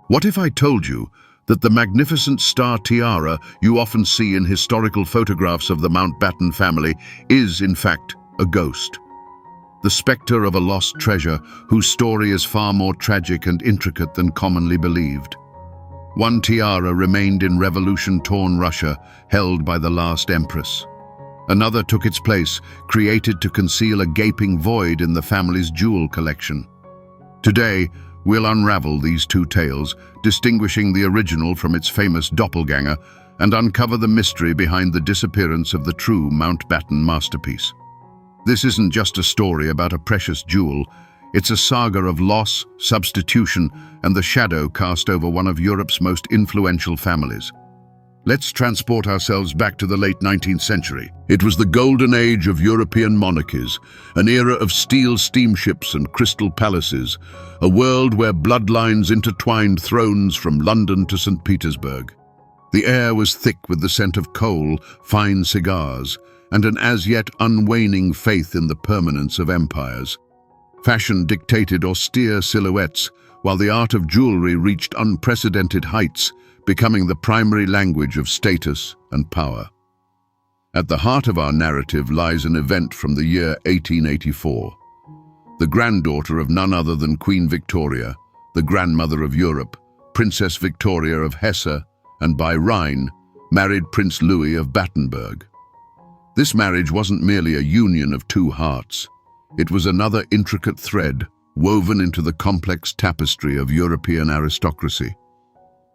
What if I told you that the magnificent star tiara you often see in historical photographs of the Mountbatten family is, in fact, a ghost? The specter of a lost treasure whose story is far more tragic and intricate than commonly believed. One tiara remained in revolution-torn Russia, held by the last empress. Another took its place, created to conceal a gaping void in the family's jewel collection. Today, we'll unravel these two tales, distinguishing the original from its famous doppelganger, and uncover the mystery behind the disappearance of the true Mountbatten masterpiece. This isn't just a story about a precious jewel, it's a saga of loss, substitution, and the shadow cast over one of Europe's most influential families. Let's transport ourselves back to the late 19th century. It was the golden age of European monarchies, an era of steel steamships and crystal palaces, a world where bloodlines intertwined thrones from London to St. Petersburg. The air was thick with the scent of coal, fine cigars, and an as-yet unwaning faith in the permanence of empires. Fashion dictated austere silhouettes, while the art of jewelry reached unprecedented heights, becoming the primary language of status and power. At the heart of our narrative lies an event from the year 1884. The granddaughter of none other than Queen Victoria, the grandmother of Europe, Princess Victoria of Hesse, and by Rhine, married Prince Louis of Battenberg. This marriage wasn't merely a union of two hearts. It was another intricate thread woven into the complex tapestry of European aristocracy.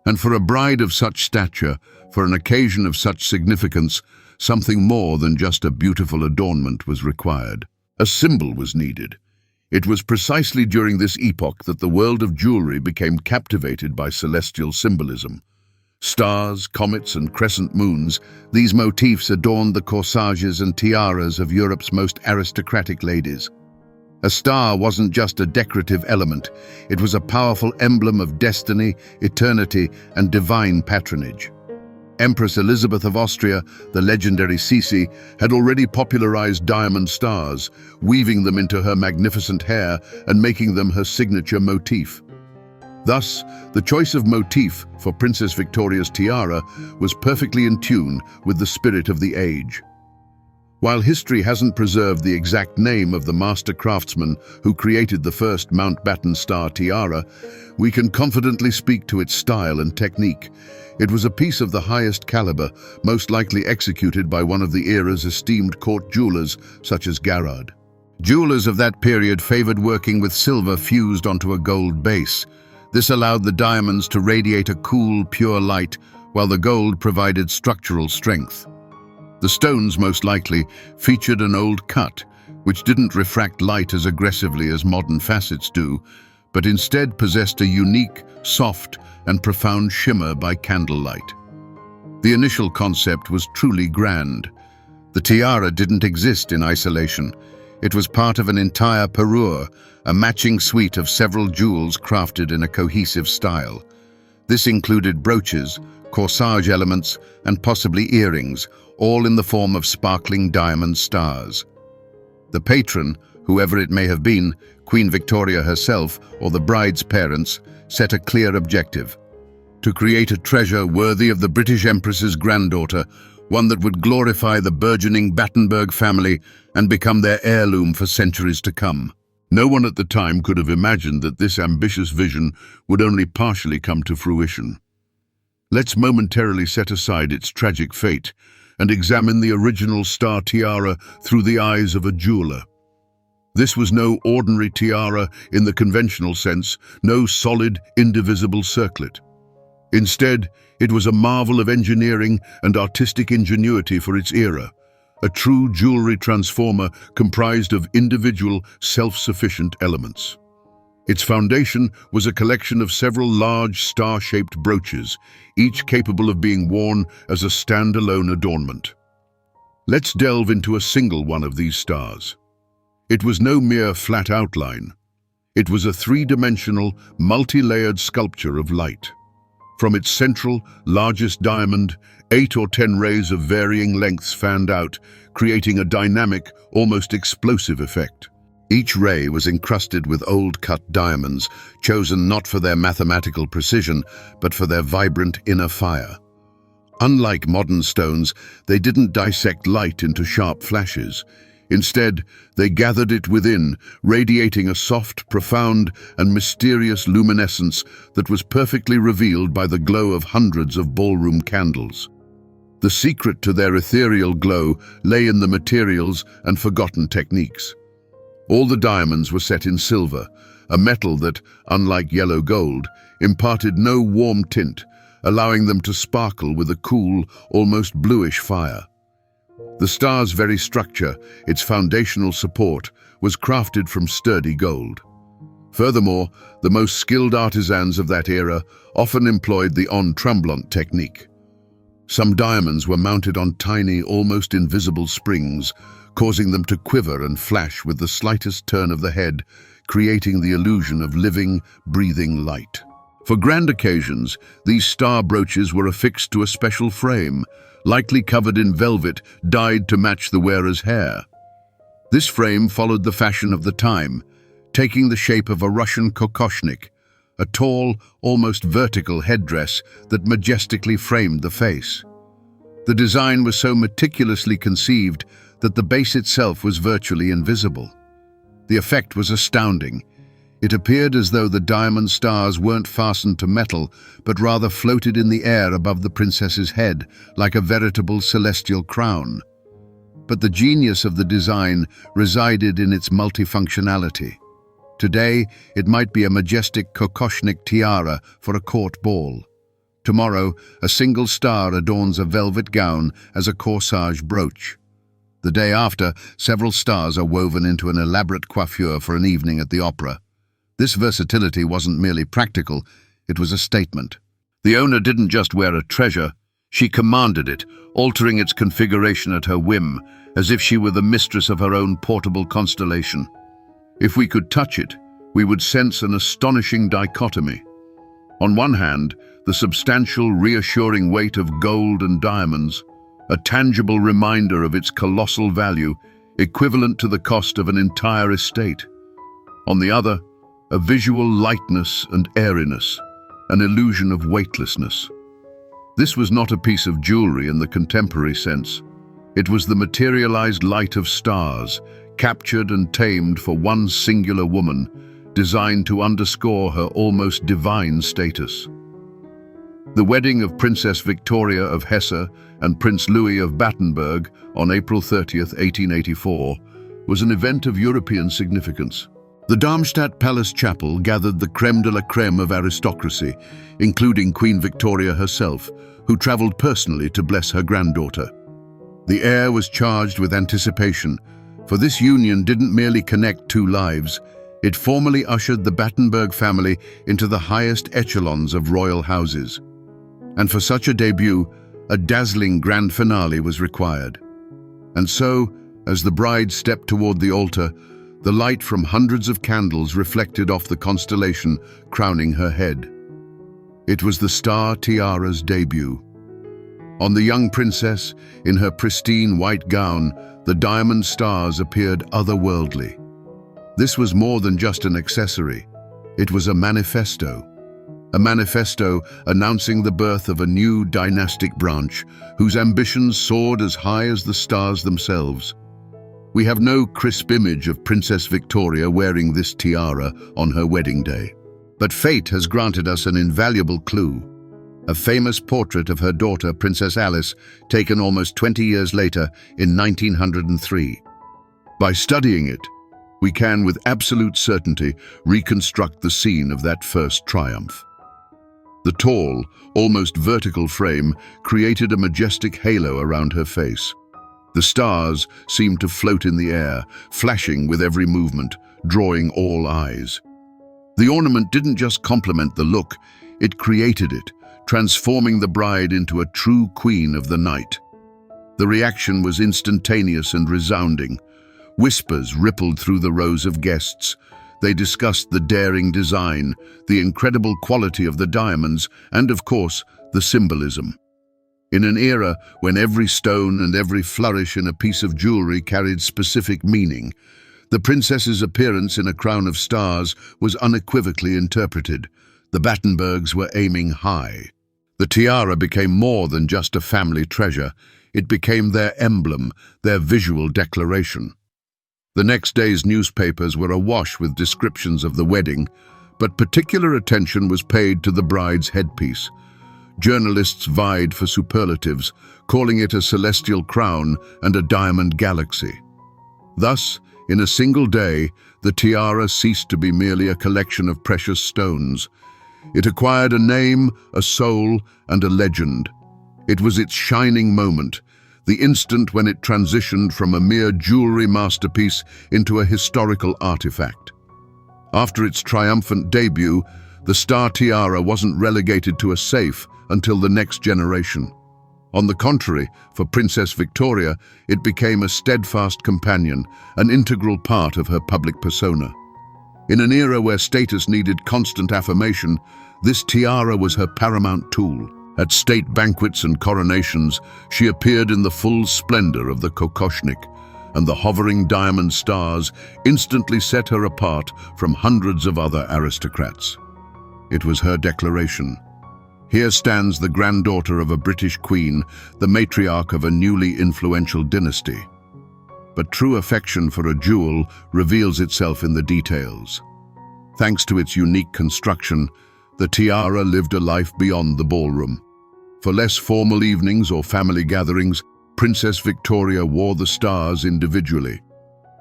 And for a bride of such stature, for an occasion of such significance, something more than just a beautiful adornment was required. A symbol was needed. It was precisely during this epoch that the world of jewelry became captivated by celestial symbolism. Stars, comets, and crescent moons, these motifs adorned the corsages and tiaras of Europe's most aristocratic ladies. A star wasn't just a decorative element, it was a powerful emblem of destiny, eternity, and divine patronage. Empress Elizabeth of Austria, the legendary Sisi, had already popularized diamond stars, weaving them into her magnificent hair and making them her signature motif. Thus, the choice of motif for Princess Victoria's tiara was perfectly in tune with the spirit of the age. While history hasn't preserved the exact name of the master craftsman who created the first Mountbatten Star Tiara, we can confidently speak to its style and technique. It was a piece of the highest caliber, most likely executed by one of the era's esteemed court jewelers, such as Garrard. Jewelers of that period favored working with silver fused onto a gold base. This allowed the diamonds to radiate a cool, pure light, while the gold provided structural strength. The stones, most likely, featured an old cut, which didn't refract light as aggressively as modern facets do, but instead possessed a unique, soft, and profound shimmer by candlelight. The initial concept was truly grand. The tiara didn't exist in isolation. It was part of an entire parure, a matching suite of several jewels crafted in a cohesive style. This included brooches, corsage elements, and possibly earrings, all in the form of sparkling diamond stars. The patron, whoever it may have been, Queen Victoria herself or the bride's parents, set a clear objective: to create a treasure worthy of the British Empress's granddaughter, one that would glorify the burgeoning Battenberg family and become their heirloom for centuries to come. No one at the time could have imagined that this ambitious vision would only partially come to fruition. Let's momentarily set aside its tragic fate and examine the original star tiara through the eyes of a jeweler. This was no ordinary tiara in the conventional sense, no solid, indivisible circlet. Instead, it was a marvel of engineering and artistic ingenuity for its era, a true jewelry transformer comprised of individual, self-sufficient elements. Its foundation was a collection of several large star-shaped brooches, each capable of being worn as a standalone adornment. Let's delve into a single one of these stars. It was no mere flat outline. It was a three-dimensional, multi-layered sculpture of light. From its central, largest diamond, 8 or 10 rays of varying lengths fanned out, creating a dynamic, almost explosive effect. Each ray was encrusted with old-cut diamonds, chosen not for their mathematical precision, but for their vibrant inner fire. Unlike modern stones, they didn't dissect light into sharp flashes. Instead, they gathered it within, radiating a soft, profound, and mysterious luminescence that was perfectly revealed by the glow of hundreds of ballroom candles. The secret to their ethereal glow lay in the materials and forgotten techniques. All the diamonds were set in silver, a metal that, unlike yellow gold, imparted no warm tint, allowing them to sparkle with a cool, almost bluish fire. The star's very structure, its foundational support, was crafted from sturdy gold. Furthermore, the most skilled artisans of that era often employed the en tremblant technique. Some diamonds were mounted on tiny, almost invisible springs, causing them to quiver and flash with the slightest turn of the head, creating the illusion of living, breathing light. For grand occasions, these star brooches were affixed to a special frame, likely covered in velvet dyed to match the wearer's hair. This frame followed the fashion of the time, taking the shape of a Russian kokoshnik, a tall, almost vertical headdress that majestically framed the face. The design was so meticulously conceived that the base itself was virtually invisible. The effect was astounding. It appeared as though the diamond stars weren't fastened to metal, but rather floated in the air above the princess's head, like a veritable celestial crown. But the genius of the design resided in its multifunctionality. Today, it might be a majestic kokoshnik tiara for a court ball. Tomorrow, a single star adorns a velvet gown as a corsage brooch. The day after, several stars are woven into an elaborate coiffure for an evening at the opera. This versatility wasn't merely practical, it was a statement. The owner didn't just wear a treasure, she commanded it, altering its configuration at her whim, as if she were the mistress of her own portable constellation. If we could touch it, we would sense an astonishing dichotomy. On one hand, the substantial, reassuring weight of gold and diamonds, a tangible reminder of its colossal value, equivalent to the cost of an entire estate. On the other, a visual lightness and airiness, an illusion of weightlessness. This was not a piece of jewelry in the contemporary sense. It was the materialized light of stars, captured and tamed for one singular woman, designed to underscore her almost divine status. The wedding of Princess Victoria of Hesse and Prince Louis of Battenberg on April 30th, 1884, was an event of European significance. The Darmstadt Palace Chapel gathered the crème de la crème of aristocracy, including Queen Victoria herself, who traveled personally to bless her granddaughter. The air was charged with anticipation, for this union didn't merely connect two lives, it formally ushered the Battenberg family into the highest echelons of royal houses. And for such a debut, a dazzling grand finale was required. And so, as the bride stepped toward the altar, the light from hundreds of candles reflected off the constellation crowning her head. It was the Star Tiara's debut. On the young princess, in her pristine white gown, the diamond stars appeared otherworldly. This was more than just an accessory. It was a manifesto announcing the birth of a new dynastic branch whose ambitions soared as high as the stars themselves. We have no crisp image of Princess Victoria wearing this tiara on her wedding day. But fate has granted us an invaluable clue. A famous portrait of her daughter, Princess Alice, taken almost 20 years later in 1903. By studying it, we can with absolute certainty reconstruct the scene of that first triumph. The tall, almost vertical frame created a majestic halo around her face. The stars seemed to float in the air, flashing with every movement, drawing all eyes. The ornament didn't just complement the look, it created it, transforming the bride into a true queen of the night. The reaction was instantaneous and resounding. Whispers rippled through the rows of guests. They discussed the daring design, the incredible quality of the diamonds, and of course, the symbolism. In an era when every stone and every flourish in a piece of jewelry carried specific meaning, The princess's appearance in a crown of stars was unequivocally interpreted. The Battenbergs were aiming high. The tiara became more than just a family treasure. It became their emblem, their visual declaration. The next day's newspapers were awash with descriptions of the wedding, but particular attention was paid to the bride's headpiece. Journalists vied for superlatives, calling it a celestial crown and a diamond galaxy. Thus, in a single day, the tiara ceased to be merely a collection of precious stones. It acquired a name, a soul, and a legend. It was its shining moment, the instant when it transitioned from a mere jewelry masterpiece into a historical artifact. After its triumphant debut, the Star Tiara wasn't relegated to a safe until the next generation. On the contrary, for Princess Victoria, it became a steadfast companion, an integral part of her public persona. In an era where status needed constant affirmation, this tiara was her paramount tool. At state banquets and coronations, she appeared in the full splendor of the kokoshnik, and the hovering diamond stars instantly set her apart from hundreds of other aristocrats. It was her declaration. Here stands the granddaughter of a British queen, the matriarch of a newly influential dynasty. But true affection for a jewel reveals itself in the details. Thanks to its unique construction, the tiara lived a life beyond the ballroom. For less formal evenings or family gatherings, Princess Victoria wore the stars individually.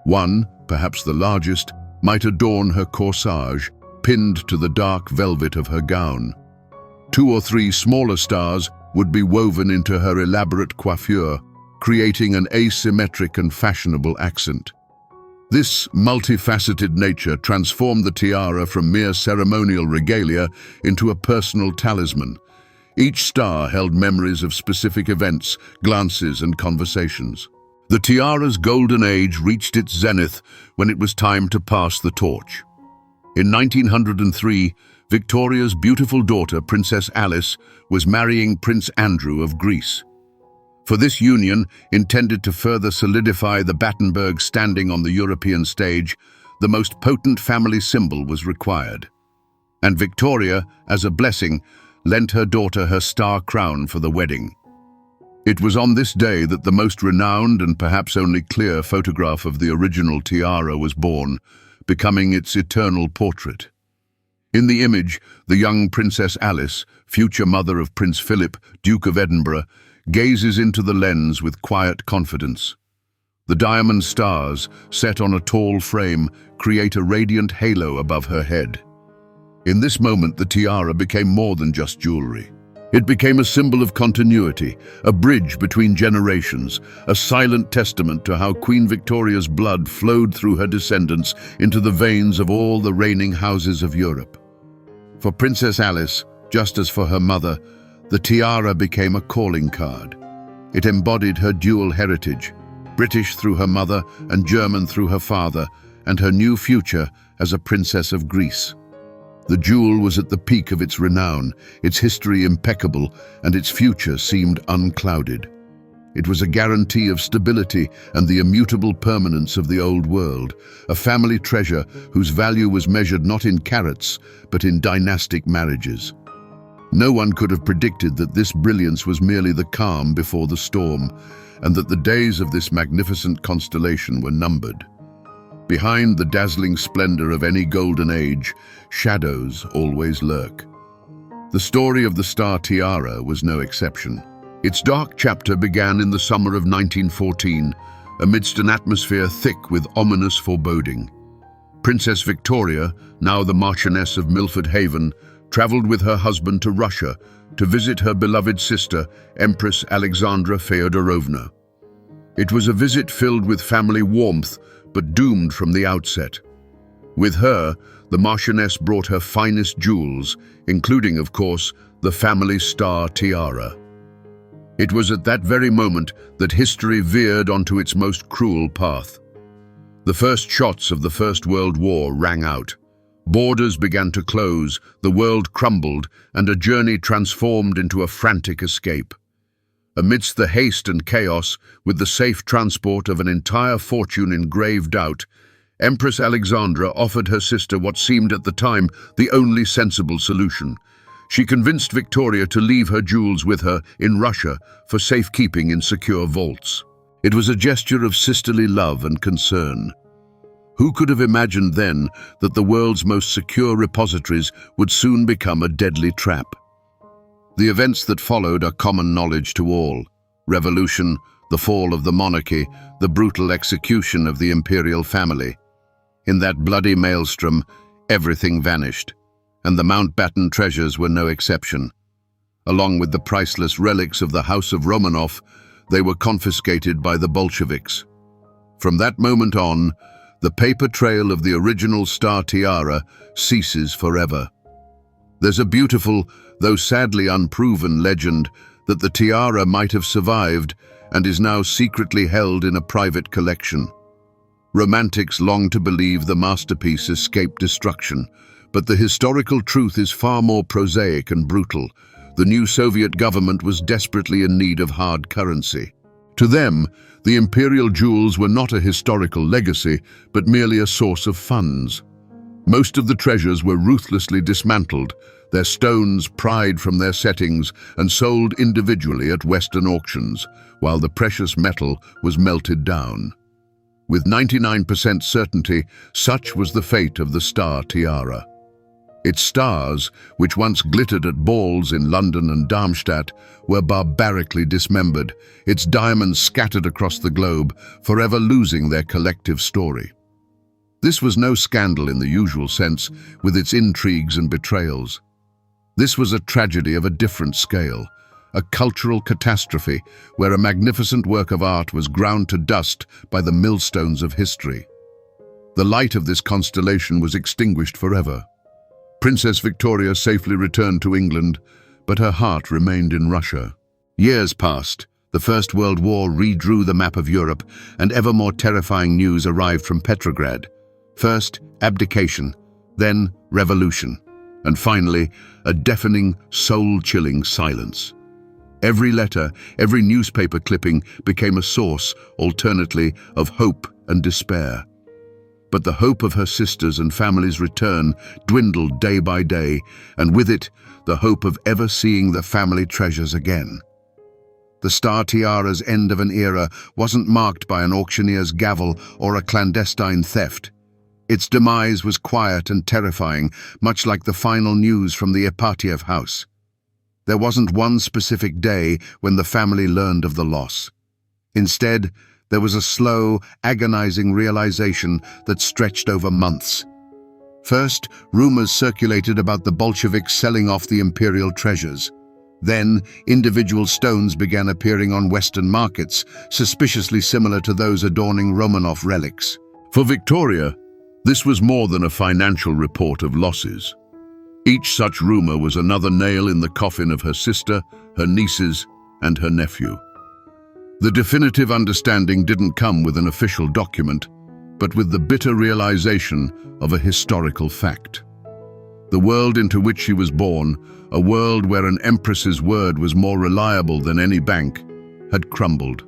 One, perhaps the largest, might adorn her corsage, pinned to the dark velvet of her gown. 2 or 3 smaller stars would be woven into her elaborate coiffure, creating an asymmetric and fashionable accent. This multifaceted nature transformed the tiara from mere ceremonial regalia into a personal talisman. Each star held memories of specific events, glances, and conversations. The tiara's golden age reached its zenith when it was time to pass the torch. In 1903, Victoria's beautiful daughter, Princess Alice, was marrying Prince Andrew of Greece. For this union, intended to further solidify the Battenberg standing on the European stage, the most potent family symbol was required. And Victoria, as a blessing, lent her daughter her star crown for the wedding. It was on this day that the most renowned and perhaps only clear photograph of the original tiara was born, becoming its eternal portrait. In the image, the young Princess Alice, future mother of Prince Philip, Duke of Edinburgh, gazes into the lens with quiet confidence. The diamond stars, set on a tall frame, create a radiant halo above her head. In this moment, the tiara became more than just jewelry. It became a symbol of continuity, a bridge between generations, a silent testament to how Queen Victoria's blood flowed through her descendants into the veins of all the reigning houses of Europe. For Princess Alice, just as for her mother, the tiara became a calling card. It embodied her dual heritage, British through her mother and German through her father, and her new future as a princess of Greece. The jewel was at the peak of its renown, its history impeccable, and its future seemed unclouded. It was a guarantee of stability and the immutable permanence of the old world, a family treasure whose value was measured not in carats, but in dynastic marriages. No one could have predicted that this brilliance was merely the calm before the storm, and that the days of this magnificent constellation were numbered. Behind the dazzling splendor of any golden age, shadows always lurk. The story of the Star Tiara was no exception. Its dark chapter began in the summer of 1914, amidst an atmosphere thick with ominous foreboding. Princess Victoria, now the Marchioness of Milford Haven, traveled with her husband to Russia to visit her beloved sister, Empress Alexandra Feodorovna. It was a visit filled with family warmth, but doomed from the outset. With her, the Marchioness brought her finest jewels, including, of course, the family Star Tiara. It was at that very moment that history veered onto its most cruel path. The first shots of the First World War rang out. Borders began to close, the world crumbled, and a journey transformed into a frantic escape. Amidst the haste and chaos, with the safe transport of an entire fortune in grave doubt, Empress Alexandra offered her sister what seemed at the time the only sensible solution. She convinced Victoria to leave her jewels with her in Russia for safekeeping in secure vaults. It was a gesture of sisterly love and concern. Who could have imagined then that the world's most secure repositories would soon become a deadly trap? The events that followed are common knowledge to all. Revolution, the fall of the monarchy, the brutal execution of the imperial family. In that bloody maelstrom, everything vanished, and the Mountbatten treasures were no exception. Along with the priceless relics of the House of Romanov, they were confiscated by the Bolsheviks. From that moment on, the paper trail of the original Star Tiara ceases forever. There's a beautiful, though sadly unproven, legend that the tiara might have survived and is now secretly held in a private collection. Romantics long to believe the masterpiece escaped destruction, but the historical truth is far more prosaic and brutal. The new Soviet government was desperately in need of hard currency. To them, the imperial jewels were not a historical legacy, but merely a source of funds. Most of the treasures were ruthlessly dismantled, their stones pried from their settings and sold individually at Western auctions, while the precious metal was melted down. With 99% certainty, such was the fate of the Star Tiara. Its stars, which once glittered at balls in London and Darmstadt, were barbarically dismembered, its diamonds scattered across the globe, forever losing their collective story. This was no scandal in the usual sense, with its intrigues and betrayals. This was a tragedy of a different scale, a cultural catastrophe where a magnificent work of art was ground to dust by the millstones of history. The light of this constellation was extinguished forever. Princess Victoria safely returned to England, but her heart remained in Russia. Years passed. The First World War redrew the map of Europe, and ever more terrifying news arrived from Petrograd. First, abdication, then revolution, and finally, a deafening, soul-chilling silence. Every letter, every newspaper clipping became a source, alternately, of hope and despair. But the hope of her sisters' and family's return dwindled day by day, and with it, the hope of ever seeing the family treasures again. The Star Tiara's end of an era wasn't marked by an auctioneer's gavel or a clandestine theft. Its demise was quiet and terrifying, much like the final news from the Ipatiev house. There wasn't one specific day when the family learned of the loss. Instead, there was a slow, agonizing realization that stretched over months. First, rumors circulated about the Bolsheviks selling off the imperial treasures. Then, individual stones began appearing on Western markets, suspiciously similar to those adorning Romanov relics. For Victoria, this was more than a financial report of losses. Each such rumor was another nail in the coffin of her sister, her nieces, and her nephew. The definitive understanding didn't come with an official document, but with the bitter realization of a historical fact. The world into which she was born, a world where an empress's word was more reliable than any bank, had crumbled.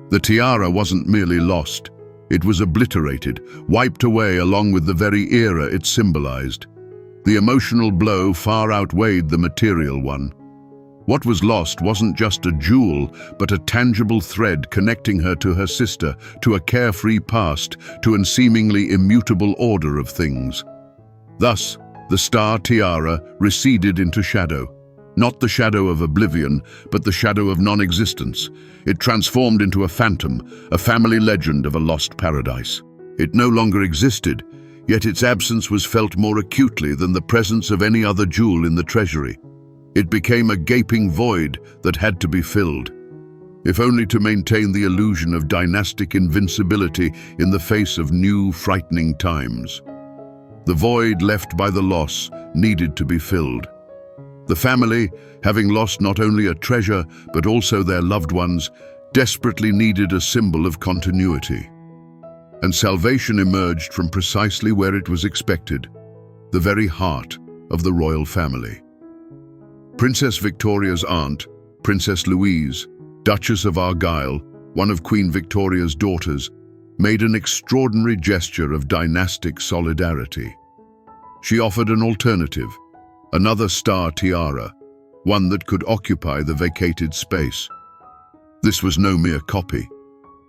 The tiara wasn't merely lost, it was obliterated, wiped away along with the very era it symbolized. The emotional blow far outweighed the material one. What was lost wasn't just a jewel, but a tangible thread connecting her to her sister, to a carefree past, to a seemingly immutable order of things. Thus, the Star Tiara receded into shadow. Not the shadow of oblivion, but the shadow of non-existence. It transformed into a phantom, a family legend of a lost paradise. It no longer existed, yet its absence was felt more acutely than the presence of any other jewel in the treasury. It became a gaping void that had to be filled, if only to maintain the illusion of dynastic invincibility in the face of new, frightening times. The void left by the loss needed to be filled. The family, having lost not only a treasure but also their loved ones, desperately needed a symbol of continuity. And salvation emerged from precisely where it was expected, the very heart of the royal family. Princess Victoria's aunt, Princess Louise, Duchess of Argyll, one of Queen Victoria's daughters, made an extraordinary gesture of dynastic solidarity. She offered an alternative, another star tiara, one that could occupy the vacated space. This was no mere copy.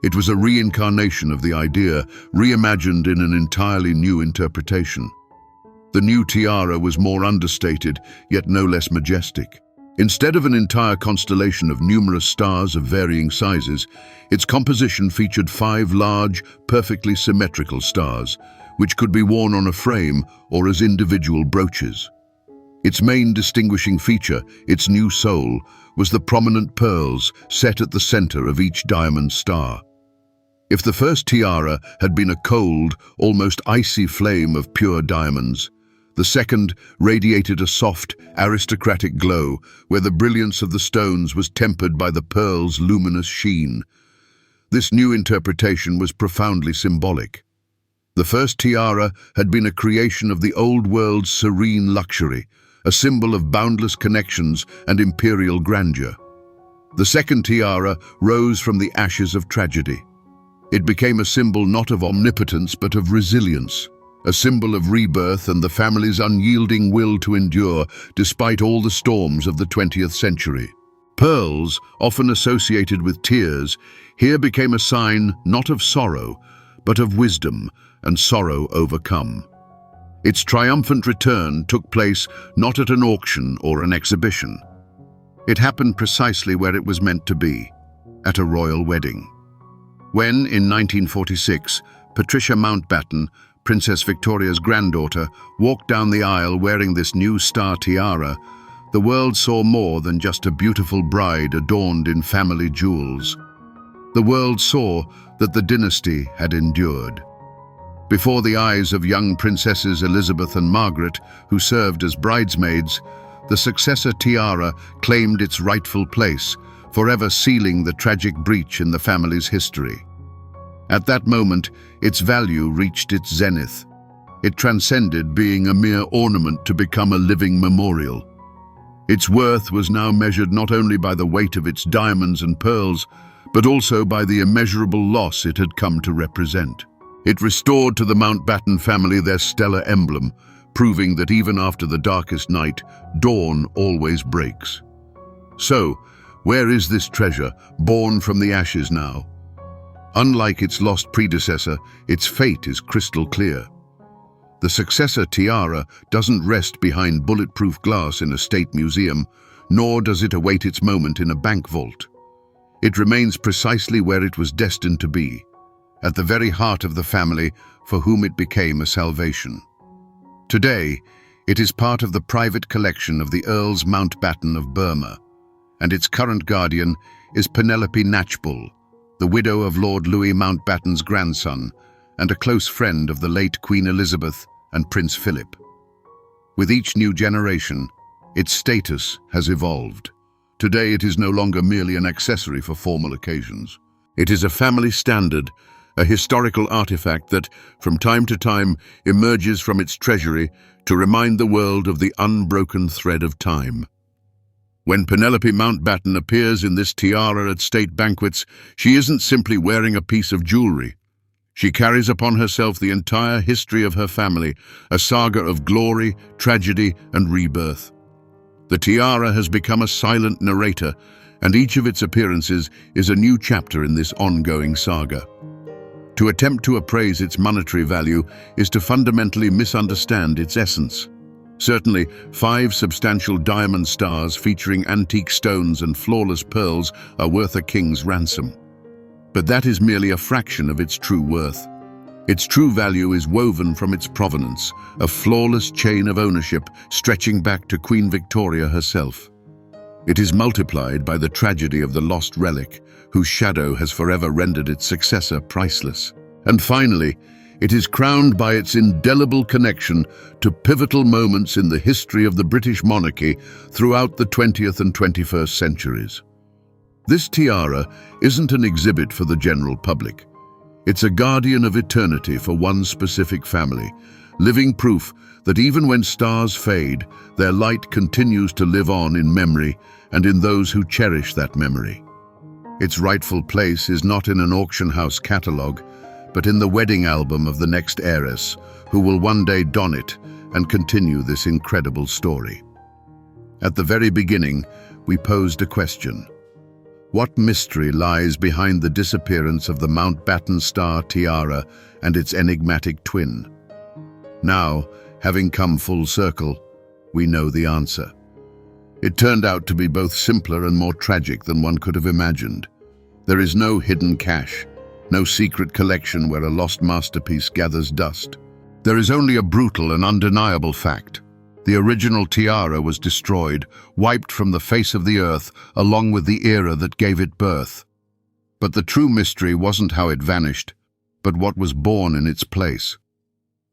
It was a reincarnation of the idea, reimagined in an entirely new interpretation. The new tiara was more understated, yet no less majestic. Instead of an entire constellation of numerous stars of varying sizes, its composition featured 5 large, perfectly symmetrical stars, which could be worn on a frame or as individual brooches. Its main distinguishing feature, its new soul, was the prominent pearls set at the center of each diamond star. If the first tiara had been a cold, almost icy flame of pure diamonds, the second radiated a soft, aristocratic glow where the brilliance of the stones was tempered by the pearl's luminous sheen. This new interpretation was profoundly symbolic. The first tiara had been a creation of the old world's serene luxury, a symbol of boundless connections and imperial grandeur. The second tiara rose from the ashes of tragedy. It became a symbol not of omnipotence but of resilience, a symbol of rebirth and the family's unyielding will to endure despite all the storms of the 20th century. Pearls, often associated with tears, here became a sign not of sorrow, but of wisdom and sorrow overcome. Its triumphant return took place not at an auction or an exhibition. It happened precisely where it was meant to be, at a royal wedding. When, in 1946, Patricia Mountbatten, Princess Victoria's granddaughter, walked down the aisle wearing this new star tiara, the world saw more than just a beautiful bride adorned in family jewels. The world saw that the dynasty had endured. Before the eyes of young princesses Elizabeth and Margaret, who served as bridesmaids, the Successor tiara claimed its rightful place, forever sealing the tragic breach in the family's history. At that moment, its value reached its zenith. It transcended being a mere ornament to become a living memorial. Its worth was now measured not only by the weight of its diamonds and pearls, but also by the immeasurable loss it had come to represent. It restored to the Mountbatten family their stellar emblem, proving that even after the darkest night, dawn always breaks. So, where is this treasure, born from the ashes now? Unlike its lost predecessor, its fate is crystal clear. The Successor tiara doesn't rest behind bulletproof glass in a state museum, nor does it await its moment in a bank vault. It remains precisely where it was destined to be, at the very heart of the family for whom it became a salvation. Today, it is part of the private collection of the Earls Mountbatten of Burma, and its current guardian is Penelope Knatchbull, the widow of Lord Louis Mountbatten's grandson and a close friend of the late Queen Elizabeth and Prince Philip. With each new generation, its status has evolved. Today it is no longer merely an accessory for formal occasions. It is a family standard, a historical artifact that, from time to time, emerges from its treasury to remind the world of the unbroken thread of time. When Penelope Mountbatten appears in this tiara at state banquets, she isn't simply wearing a piece of jewelry. She carries upon herself the entire history of her family, a saga of glory, tragedy, and rebirth. The tiara has become a silent narrator, and each of its appearances is a new chapter in this ongoing saga. To attempt to appraise its monetary value is to fundamentally misunderstand its essence. Certainly, 5 substantial diamond stars featuring antique stones and flawless pearls are worth a king's ransom. But that is merely a fraction of its true worth. Its true value is woven from its provenance, a flawless chain of ownership stretching back to Queen Victoria herself. It is multiplied by the tragedy of the lost relic, whose shadow has forever rendered its successor priceless. And finally, it is crowned by its indelible connection to pivotal moments in the history of the British monarchy throughout the 20th and 21st centuries. This tiara isn't an exhibit for the general public. It's a guardian of eternity for one specific family, living proof that even when stars fade, their light continues to live on in memory and in those who cherish that memory. Its rightful place is not in an auction house catalogue, but in the wedding album of the next heiress, who will one day don it and continue this incredible story. At the very beginning, we posed a question. What mystery lies behind the disappearance of the Mountbatten Star Tiara and its enigmatic twin? Now, having come full circle, we know the answer. It turned out to be both simpler and more tragic than one could have imagined. There is no hidden cache, no secret collection where a lost masterpiece gathers dust. There is only a brutal and undeniable fact. The original tiara was destroyed, wiped from the face of the earth, along with the era that gave it birth. But the true mystery wasn't how it vanished, but what was born in its place.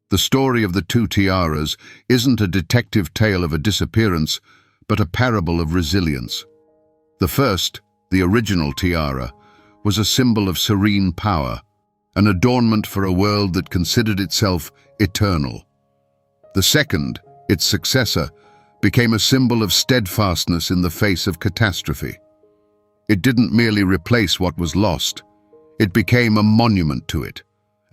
The story of the two tiaras isn't a detective tale of a disappearance, but a parable of resilience. The first, the original tiara, was a symbol of serene power, an adornment for a world that considered itself eternal. The second, its successor, became a symbol of steadfastness in the face of catastrophe. It didn't merely replace what was lost, it became a monument to it,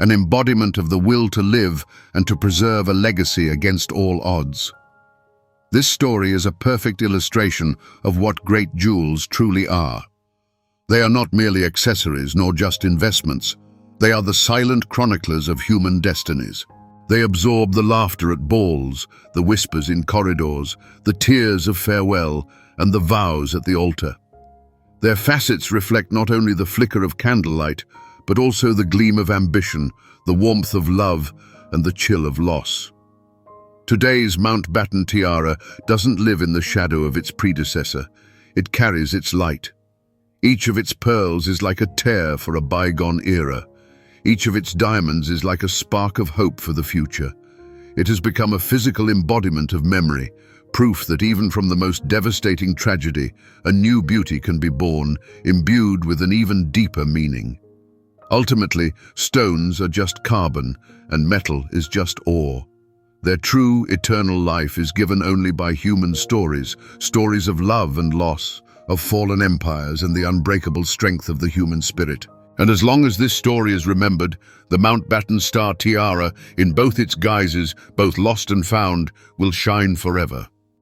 an embodiment of the will to live and to preserve a legacy against all odds. This story is a perfect illustration of what great jewels truly are. They are not merely accessories nor just investments. They are the silent chroniclers of human destinies. They absorb the laughter at balls, the whispers in corridors, the tears of farewell, and the vows at the altar. Their facets reflect not only the flicker of candlelight, but also the gleam of ambition, the warmth of love, and the chill of loss. Today's Mountbatten tiara doesn't live in the shadow of its predecessor. It carries its light. Each of its pearls is like a tear for a bygone era. Each of its diamonds is like a spark of hope for the future. It has become a physical embodiment of memory, proof that even from the most devastating tragedy, a new beauty can be born, imbued with an even deeper meaning. Ultimately, stones are just carbon, and metal is just ore. Their true, eternal life is given only by human stories, stories of love and loss, of fallen empires and the unbreakable strength of the human spirit. And as long as this story is remembered, the Mountbatten Star Tiara, in both its guises, both lost and found, will shine forever.